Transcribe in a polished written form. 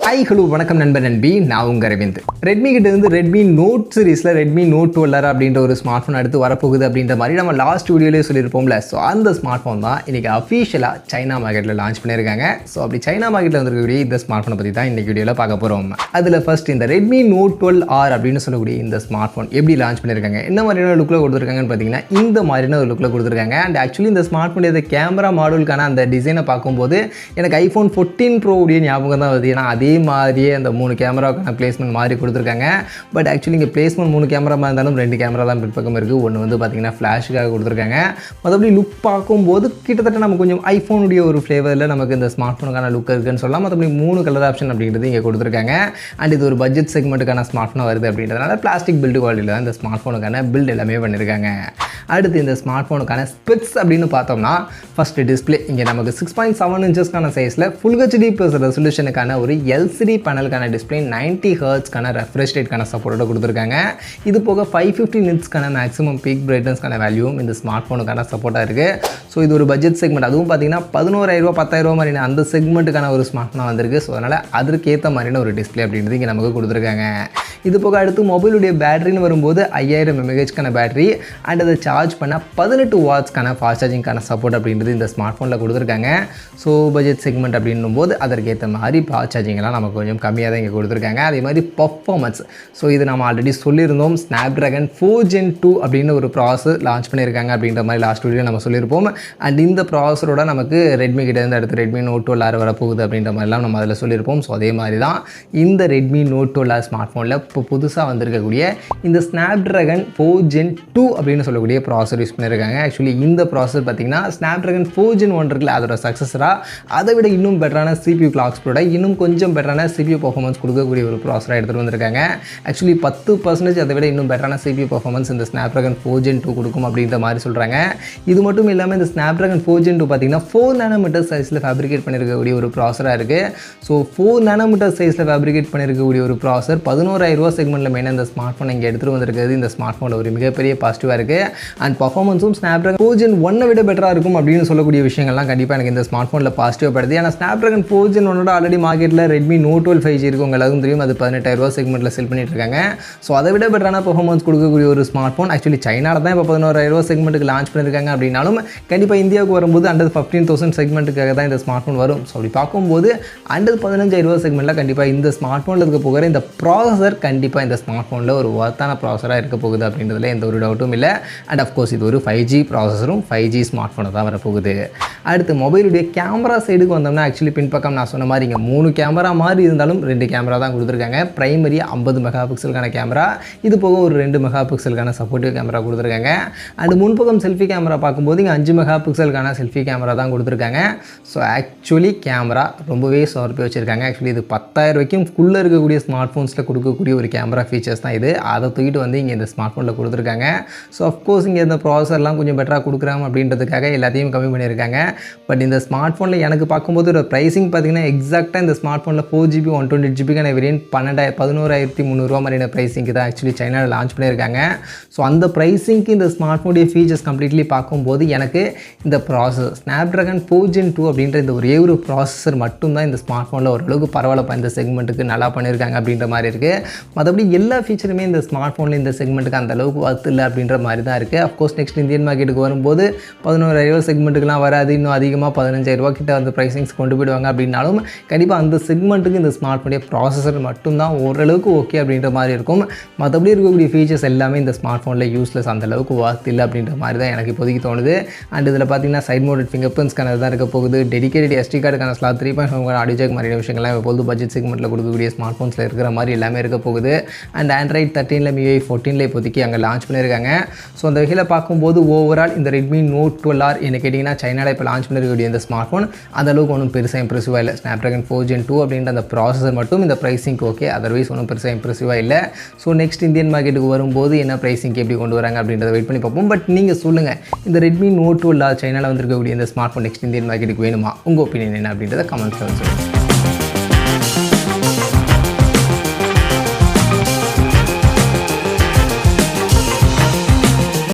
Hi hello வணக்கம் நண்பர் நண்பி, நான் உங்கள் அரவிந்த். ரெட்மி கிட்ட இருந்து ரெட்மி நோட் சீரிஸில் ரெட்மி நோட் 12 அப்படின்ற ஒரு ஸ்மார்ட் ஃபோன் அடுத்து வரப்போகுது அப்படின்ற மாதிரி நம்ம லாஸ்ட் வீடியோலேயே சொல்லியிருப்போம்ல. ஸோ அந்த ஸ்மார்ட் ஃபோன் தான் இன்றைக்கி அஃபீஷியலாக சைனா மார்க்கெட்டில் லான்ச் பண்ணியிருக்காங்க. ஸோ அப்படி சைனா மார்க்கெட்டில் வந்துருக்கக்கூடிய இந்த ஸ்மார்ட் ஃபோனை பற்றி தான் இன்றைக்கி வீடியோவில் பார்க்க போகிறோம். அதில் ஃபர்ஸ்ட் இந்த ரெட்மி நோட் 12R அப்படின்னு சொல்லக்கூடிய இந்த ஸ்மார்ட் ஃபோன் எப்படி லான்ச் பண்ணியிருக்காங்க, என்ன மாதிரியான லுக்கில் கொடுத்துருக்காங்கன்னு பார்த்தீங்கன்னா இந்த மாதிரியான ஒரு லுக்கில் கொடுத்துருக்காங்க. அண்ட் ஆக்சுவலி இந்த ஸ்மார்ட் ஃபோனுடைய கேமரா மாடலுக்கான அந்த டிசைனை பார்க்கும்போது எனக்கு ஐஃபோன் 14 Pro உடைய ஞாபகம் தான் வருது. ஏன்னா அதே மாதிரியே அந்த 3 கேமராவுக்கான பிளேஸ்மெண்ட் மாதிரி கொடுத்துருக்காங்க. பட் ஆக்சுவலி இங்கே பிளேஸ்மெண்ட் 3 கேமரா இருந்தாலும் 2 கேமரா தான் பின்பக்கம் இருக்குது. ஒன்று வந்து பார்த்திங்கன்னா ஃப்ளாஷுக்காக கொடுத்துருக்காங்க. மற்றபடி லுக் பார்க்கும்போது கிட்டத்தட்ட நம்ம கொஞ்சம் ஐஃபோனுடைய ஒரு ஃப்ளேவரில் நமக்கு இந்த ஸ்மார்ட் ஃபோனுக்கான லுக் இருக்குன்னு சொல்லலாம். மற்றபடி 3 கலர் ஆப்ஷன் அப்படின்றது இங்கே கொடுத்துருக்காங்க. அண்ட் இது ஒரு பட்ஜெட் செக்மெண்ட்டுக்கான ஸ்மார்ட் ஃபோனாக வருது அப்படின்றதுனால பிளாஸ்டிக் பில்டு குவாலிட்டியில் தான் இந்த ஸ்மார்ட் ஃபோனுக்கான பில்ட் எல்லாமே பண்ணியிருக்காங்க. அடுத்து இந்த ஸ்மார்ட் ஃபோனுக்கான ஸ்பெக்ஸ் அப்படின்னு பார்த்தோம்னா ஃபஸ்ட்டு டிஸ்பிளே இங்கே நமக்கு 6.7 இன்ச்சஸ்க்கான சைஸில் ஃபுல் ஹெச்டி ப்ளஸ் ரெசல்யூஷனுக்கான ஒரு எல்சிடி பேனலுக்கான டிஸ்பிளே 90 ஹெர்ட்ஸ்க்கான ரெஃப்ரெஷ் ரேட்கான சப்போர்ட்டோட கொடுத்துருக்காங்க. இது போக 550 நிட்ஸ்க்கான மேக்ஸிமம் பீக் பிரைட்னஸ்க்கான வேல்யூவும் இந்த ஸ்மார்ட் ஃபோனுக்கான சப்போர்ட்டாக இருக்குது. ஸோ இது ஒரு பட்ஜெட் செக்மெண்ட், அதுவும் பார்த்தீங்கன்னா 11,000 10,000 மாதிரியான அந்த செக்மெண்ட்டுக்கான ஒரு ஸ்மார்ட் ஃபோனாக வந்திருக்கு. ஸோ அதனால் அதற்கேற்ற மாதிரியான ஒரு டிஸ்பிளே அப்படின்றது இங்கே நமக்கு கொடுத்துருக்காங்க. இது போக அடுத்து மொபைலுடைய பேட்டரின்னு வரும்போது 5000 mAhக்கான பேட்டரி அண்ட் அதை சார்ஜ் பண்ண 18 வாட்ஸ்க்கான ஃபாஸ்ட் சார்ஜிங்கான சப்போர்ட் அப்படின்றது இந்த ஸ்மார்ட் ஃபோனில் கொடுத்துருக்காங்க. ஸோ பட்ஜெட் செக்மெண்ட் அப்படின்னும் போது அதற்கேற்ற மாதிரி ஃபாஸ்ட் சார்ஜிங்லாம் நமக்கு கொஞ்சம் கம்மியாக தான் இங்கே கொடுத்துருக்காங்க. அதே மாதிரி பர்ஃபார்மன்ஸ், ஸோ இது நம்ம ஆல்ரெடி சொல்லியிருந்தோம். Snapdragon 4 Gen 2 அப்படின்னு ஒரு ப்ராசஸர் லான்ச் பண்ணியிருக்காங்க அப்படின்ற மாதிரி லாஸ்ட் வீடியோ நம்ம சொல்லியிருப்போம். அண்ட் இந்த ப்ராசஸரோட நமக்கு ரெட்மி கிட்டேருந்து அடுத்து ரெட்மி நோட் 12R வரப்போகுது அப்படின்ற மாதிரிலாம் நம்ம அதில் சொல்லியிருப்போம். ஸோ அதே மாதிரி தான் இந்த ரெட்மி நோட் 12R ஸ்மார்ட் ஃபோனில் இப்போ புதுசாக வந்திருக்கக்கூடிய இந்த Snapdragon 4 Gen 2 அப்படின்னு சொல்லக்கூடிய ப்ராசஸர் யூஸ் பண்ணியிருக்காங்க. ஆக்சுவலி இந்த ப்ராசஸர் பார்த்திங்கன்னா Snapdragon 4 Gen 1 இருக்குல்ல, அதோட சக்ஸஸராக அதை விட இன்னும் பெட்டரான CPU கிளாக்ஸ் கூட இன்னும் கொஞ்சம் பெட்டரான CPU பர்ஃபார்மன்ஸ் கொடுக்கக்கூடிய ஒரு ப்ராசஸராக எடுத்துகிட்டு வந்திருக்காங்க. ஆக்சுவலி 10% அதை விட இன்னும் பெட்டரான CPU பர்ஃபார்மன்ஸ் இந்த Snapdragon 4 Gen 2 கொடுக்கும் அப்படின்ற மாதிரி சொல்கிறாங்க. இது மட்டும் இல்லாமல் இந்த Snapdragon 4 Gen 2 பார்த்திங்கன்னா 4 nm சைஸில் ஃபேப்ரிகேட் பண்ணியிருக்கக்கூடிய ஒரு ப்ராசஸராக இருக்குது. ஸோ 4 nm சைஸில் ஃபேப்ரிகேட் பண்ணியிருக்கக்கூடிய ஒரு ப்ராசஸர் 11,000 செக்மெண்ட்டில் மெயினாக இந்த ஸ்மார்ட் ஃபோனை இங்கே எடுத்துகிட்டு வந்திருக்கிறது இந்த ஸ்மார்ட் ஃபோனில் ஒரு மிகப்பெரிய பாசிட்டிவாக இருக்குது. அண்ட் பர்ஃபார்மன்ஸும் Snapdragon 4 Gen 1 விட பெட்டராக இருக்கும் அப்படின்னு சொல்லக்கூடிய விஷயங்கள்லாம் கண்டிப்பாக எனக்கு இந்த ஸ்மார்ட் ஃபோனில் பாசிட்டிவாக படுது. ஏன்னா Snapdragon 4 Gen 1 ஆல்ரெடி மார்க்கெட்டில் ரெட்மி நோட் 12 5G இருக்குது, உங்கள் எல்லாருக்கும் தெரியும். அது 18,000 செக்மெண்ட்டில் செல் பண்ணிட்டு இருக்காங்க. ஸோ அதை விட பெட்டரான பர்ஃபார்மன்ஸ் கொடுக்கக்கூடிய ஒரு ஸ்மார்ட் ஃபோன் ஆக்சுவலி சைனாவில் தான் இப்போ 11,000 செக்மெண்ட்டுக்கு லான்ச் பண்ணியிருக்காங்க. அப்படின்னாலும் கண்டிப்பாக இந்தியாவுக்கு வரும்போது அண்டர் 15,000 செக்மெண்ட்டுக்காக தான் இந்த ஸ்மார்ட் ஃபோன் வரும். ஸோ அப்படி பார்க்கும்போது அண்டர் 15,000 செக்மெண்ட்டில் கண்டிப்பாக இந்த ஸ்மார்ட் ஃபோனில் இருக்க போகிற இந்த ப்ராசஸர் கண்டிப்பாக இந்த ஸ்மார்ட் ஃபோனில் ஒரு ஒர்த்தான ப்ராசஸராக இருக்க போகுது அப்படின்றதுல எந்த ஒரு டவுட்டும் இல்லை. அண்ட் அஃப்கோர்ஸ் இது ஒரு 5G ப்ராசஸரும் 5G ஸ்மார்ட் ஃபோனை தான் வரப்போகுது. அடுத்து மொபைலுடைய கேமரா சைடுக்கு வந்தோம்னா ஆக்சுவலி பின்பக்கம் நான் சொன்ன மாதிரி இங்கே 3 கேமரா மாதிரி இருந்தாலும் 2 கேமரா தான் கொடுத்துருக்காங்க. பிரைமரி 50 மெகாபிக்சலுக்கான கேமரா, இது போக ஒரு 2 மெகாபிக்சலுக்கான சப்போர்ட்டிவ் கேமரா கொடுத்துருக்காங்க. அண்ட் முன்பக்கம் செல்ஃபி கேமரா பார்க்கும்போது இங்கே 5 மெகாபிக்சலுக்கான செல்ஃபி கேமரா தான் கொடுத்துருக்காங்க. ஸோ ஆக்சுவலி கேமரா ரொம்பவே சோர்ப்பி வச்சுருக்காங்க. ஆக்சுவலி இது 10,000 ரூபாய்க்குள்ளே இருக்கக்கூடிய ஸ்மார்ட் ஃபோன்ஸில் கொடுக்கக்கூடிய ஒரு கேமரா ஃபீச்சர்ஸ் தான் இது. அதை தூக்கிட்டு வந்து இங்கே இந்த ஸ்மார்ட் ஃபோனில் கொடுத்துருக்காங்க. ஸோ அஃப்கோர்ஸ் இங்கே இந்த ப்ராசஸர்லாம் கொஞ்சம் பெட்டராக கொடுக்குறாங்க அப்படின்றதுக்காக எல்லாத்தையும் கம்மி பண்ணியிருக்காங்க. பட் இந்த ஸ்மார்ட் ஃபோனில் எனக்கு பார்க்கும்போது ஒரு ப்ரைஸிங் பார்த்திங்கன்னா எக்ஸாக்டாக இந்த ஸ்மார்ட் ஃபோனில் 4GB 128GB வேரியன்ட் 11,300 மாதிரியான ப்ரைஸிங்க்கு தான் ஆக்சுவலி சைனாவில் லான்ச் பண்ணியிருக்காங்க. ஸோ அந்த ப்ரைஸிங்க்கு இந்த ஸ்மார்ட் ஃபோனுடைய ஃபீச்சர்ஸ் கம்ப்ளீட்லி பார்க்கும்போது எனக்கு இந்த ப்ராசஸர் Snapdragon 4 Gen 2 அப்படின்ற இந்த ஒரே ஒரு ப்ராசஸர் மட்டும்தான் இந்த ஸ்மார்ட் ஃபோனில் ஓரளவுக்கு பரவாயில்லப்பா இந்த செக்மெண்ட்டுக்கு நல்லா பண்ணியிருக்காங்க அப்படின்ற மாதிரி இருக்குது. மற்றபடி எல்லா ஃபீச்சருமே இந்த ஸ்மார்ட் ஃபோனில் இந்த செக்மெண்ட்டுக்கு அந்த அளவுக்கு ஒர்த் இல்லை அப்படின்ற மாதிரி தான் இருக்குது. அஃப்கோர்ஸ் நெக்ஸ்ட் இந்தியன் மார்க்கெட்டுக்கு வரும்போது 11,000 செக்மெண்ட்டுக்குலாம் வராது, இன்னும் அதிகமாக 15,000 கிட்ட அந்த ப்ரைஸிங்ஸ் கொண்டு போயிடுவாங்க. அப்படின்னாலும் கண்டிப்பாக அந்த செக்மெண்ட்டுக்கு இந்த ஸ்மார்ட் ஃபோனுடைய ப்ராசஸர் மட்டும்தான் ஓரளவுக்கு ஓகே அப்படின்ற மாதிரி இருக்கும். மற்றபடி இருக்கக்கூடிய ஃபீச்சர்ஸ் எல்லாமே இந்த ஸ்மார்ட் ஃபோனில் யூஸ்லெஸ், அந்த அளவுக்கு ஒர்த் இல்லை அப்படின்ற மாதிரி தான் எனக்கு இப்போதைக்கு தோணுது. அண்ட் இதில் பார்த்தீங்கன்னா சைட் மோடட் ஃபிங்கர் பிரிண்ட்ஸ்க்கான தான் இருக்க போகுது. டெடிகேட்டட் SD கார்டுக்கான ஸ்லாட் 3.5 ஆடியோ ஜாக் மாதிரியான விஷயங்கள்லாம் எப்போது பட்ஜெட் செக்மெண்ட்டில் கொடுக்கக்கூடிய ஸ்மார்ட் ஃபோன்ஸில் இருக்கிற மாதிரி எல்லாமே இருக்க போகுது. அண்ட் Android 13 MIUI 14 இப்போதைக்கு அங்கே லான்ச் பண்ணியிருக்காங்க. ஸோ அந்த வகையில் பார்க்கும்போது ஓவரால் இந்த ரெட்மி நோட் 12R என்ன கேட்டிங்கன்னா சைனாவில் இப்போ லான்ச் பண்ணிருக்கக்கூடிய இந்த ஸ்மார்ட் ஃபோன் அந்த அளவுக்கு ஒன்றும் பெருசாக இம்ப்ரெசிவாக இல்லை. Snapdragon 4 Gen 2 அப்படின்ற அந்த ப்ராசஸர் மட்டும் இந்த ப்ரைஸிங்க்கு ஓகே, அதர்வைஸ் ஒன்றும் பெருசாக இம்ப்ரெசிவாக இல்லை. ஸோ நெக்ஸ்ட் இந்தியன் மார்க்கெட்டுக்கு வரும்போது என்ன ப்ரைஸிங்க்கு எப்படி கொண்டு வராங்க அப்படின்றத வெயிட் பண்ணி பார்ப்போம். பட் நீங்கள் சொல்லுங்கள், இந்த ரெட்மி நோட் 12R சைனாவில் வந்திருக்கக்கூடிய இந்த ஸ்மார்ட் ஃபோன் நெக்ஸ்ட் இந்தியன் மார்க்கெட்டுக்கு வேணுமா? உங்கள் ஒப்பீனியன் என்ன அப்படின்றத கமெண்ட்ஸில் சொல்லுங்கள்.